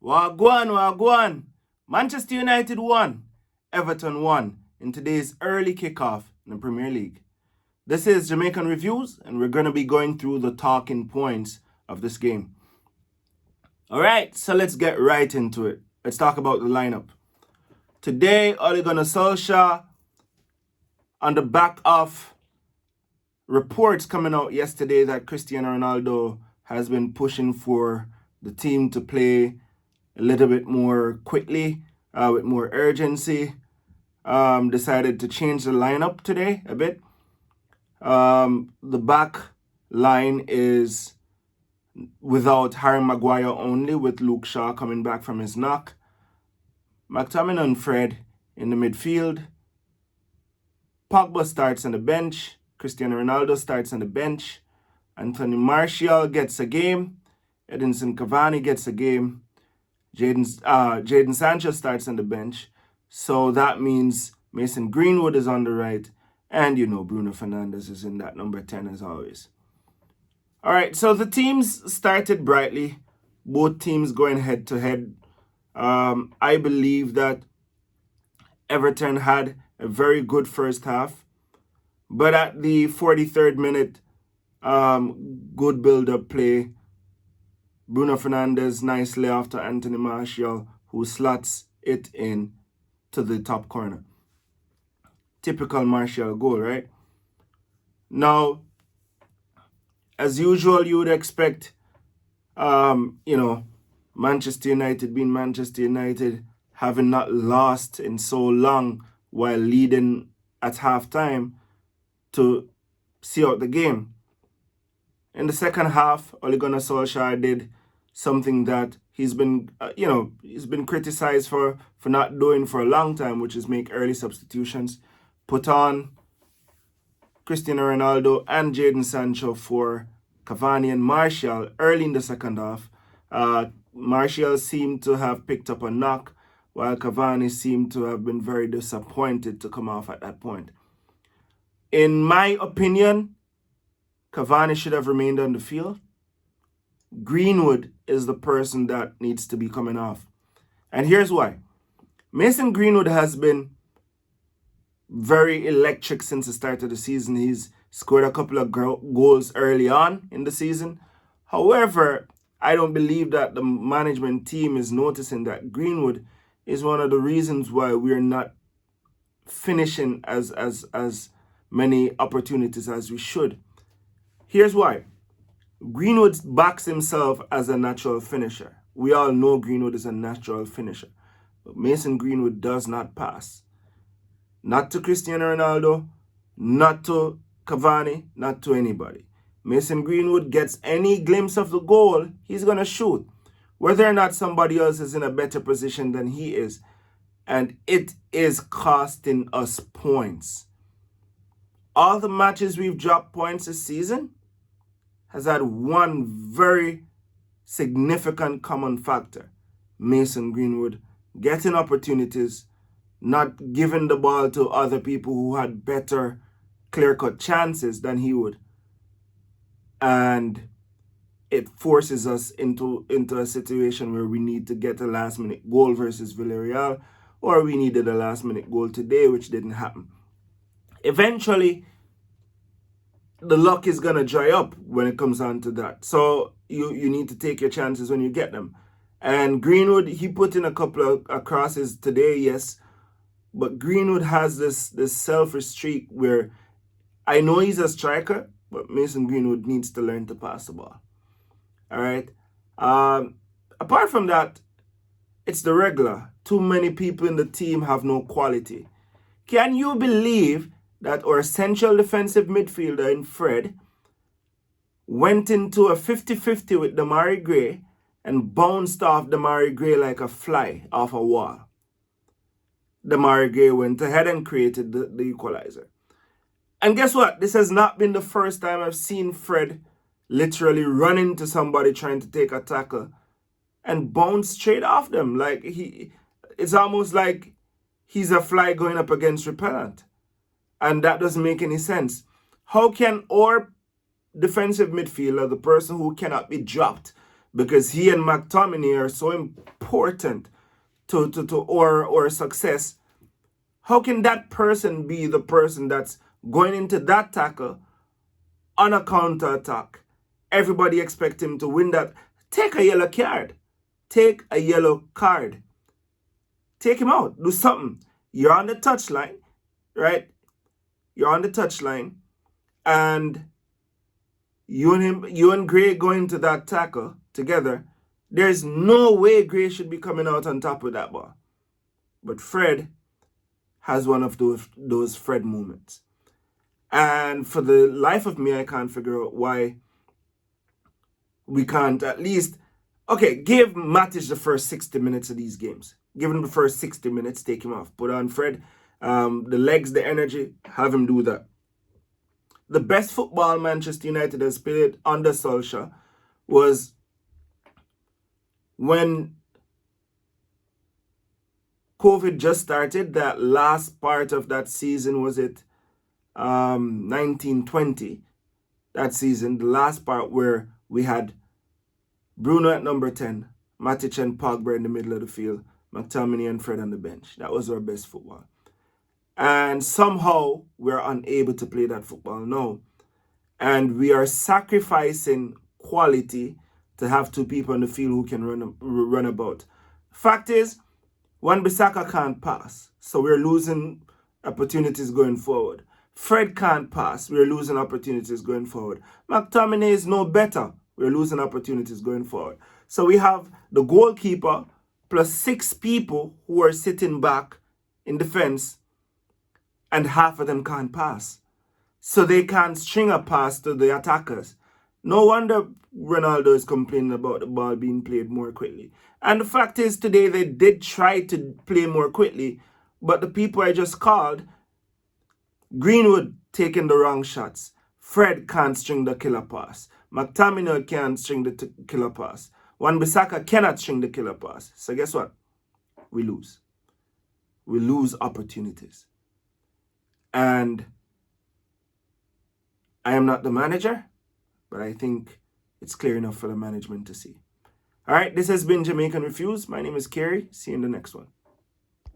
Wagwan, Wagwan. Manchester United won. Everton won in today's early kickoff in the Premier League. This is Jamaican Reviews, and we're going to be going through the talking points of this game. All right, so let's get right into it. Let's talk about the lineup. Today, Ole Gunnar Solskjaer, on the back of reports coming out yesterday that Cristiano Ronaldo has been pushing for the team to play a little bit more quickly, with more urgency, decided to change the lineup today a bit. The back line is without Harry Maguire only, with Luke Shaw coming back from his knock. McTominay and Fred in the midfield. Pogba starts on the bench. Cristiano Ronaldo starts on the bench. Anthony Martial gets a game. Edinson Cavani gets a game. Jadon Sancho starts on the bench. So that means Mason Greenwood is on the right. And Bruno Fernandes is in that number 10 as always. All right, so the teams started brightly. Both teams going head to head. I believe that Everton had a very good first half. But at the 43rd minute, good build-up play. Bruno Fernandes nicely after Anthony Martial, who slots it in to the top corner. Typical Martial goal, right? Now, as usual, you would expect, Manchester United being Manchester United, having not lost in so long while leading at halftime, to see out the game. In the second half, Ole Gunnar Solskjaer did something that he's been criticized for not doing for a long time, which is make early substitutions. Put on Cristiano Ronaldo and Jadon Sancho for Cavani and Martial early in the second half. Martial seemed to have picked up a knock, while Cavani seemed to have been very disappointed to come off at that point. In my opinion, Cavani should have remained on the field. Greenwood is the person that needs to be coming off. And here's why. Mason Greenwood has been very electric since the start of the season. He's scored a couple of goals early on in the season. However, I don't believe that the management team is noticing that Greenwood is one of the reasons why we're not finishing as many opportunities as we should. Here's why. Greenwood backs himself as a natural finisher. We all know Greenwood is a natural finisher. But Mason Greenwood does not pass. Not to Cristiano Ronaldo, not to Cavani, not to anybody. Mason Greenwood gets any glimpse of the goal, he's going to shoot. Whether or not somebody else is in a better position than he is. And it is costing us points. All the matches we've dropped points this season has had one very significant common factor. Mason Greenwood getting opportunities, not giving the ball to other people who had better clear-cut chances than he would. And it forces us into a situation where we need to get a last-minute goal versus Villarreal, or we needed a last-minute goal today, which didn't happen. Eventually, the luck is going to dry up when it comes down to that. So you need to take your chances when you get them. And Greenwood, he put in a couple of crosses today, yes. But Greenwood has this selfish streak where I know he's a striker, but Mason Greenwood needs to learn to pass the ball. All right? Apart from that, it's the regular. Too many people in the team have no quality. Can you believe that our central defensive midfielder in Fred went into a 50-50 with Demarai Gray and bounced off Demarai Gray like a fly off a wall? Demarai Gray went ahead and created the equalizer. And guess what? This has not been the first time I've seen Fred literally run into somebody trying to take a tackle and bounce straight off them. Like it's almost like he's a fly going up against repellent. And that doesn't make any sense. How can our defensive midfielder, the person who cannot be dropped because he and McTominay are so important important to our success, how can that person be the person that's going into that tackle on a counter attack? Everybody expect him to win that. Take a yellow card. Take a yellow card. Take him out. Do something. You're on the touchline, right? You're on the touchline, and you and Gray going to that tackle together. There's no way Gray should be coming out on top of that ball. But Fred has one of those Fred moments. And for the life of me, I can't figure out why we can't at least, give Matic the first 60 minutes of these games. Give him the first 60 minutes, take him off. Put on Fred, the legs, the energy, have him do that. The best football Manchester United has played under Solskjaer was when COVID just started. That last part of that season, was it 1920? That season, the last part where we had Bruno at number 10, Matic and Pogba in the middle of the field, McTominay and Fred on the bench. That was our best football. And somehow we're unable to play that football now. And we are sacrificing quality to have two people on the field who can run about. Fact is, Wan-Bissaka can't pass, so we're losing opportunities going forward. Fred can't pass, we're losing opportunities going forward. McTominay is no better, we're losing opportunities going forward. So we have the goalkeeper plus 6 people who are sitting back in defense, and half of them can't pass. So they can't string a pass to the attackers. No wonder Ronaldo is complaining about the ball being played more quickly. And the fact is, today they did try to play more quickly, but the people I just called, Greenwood taking the wrong shots. Fred can't string the killer pass. McTominay can't string the killer pass. Wan-Bissaka cannot string the killer pass. So guess what? We lose. We lose opportunities. And I am not the manager, but I think it's clear enough for the management to see. All right, this has been Jamaican Reviews. My name is Carey. See you in the next one.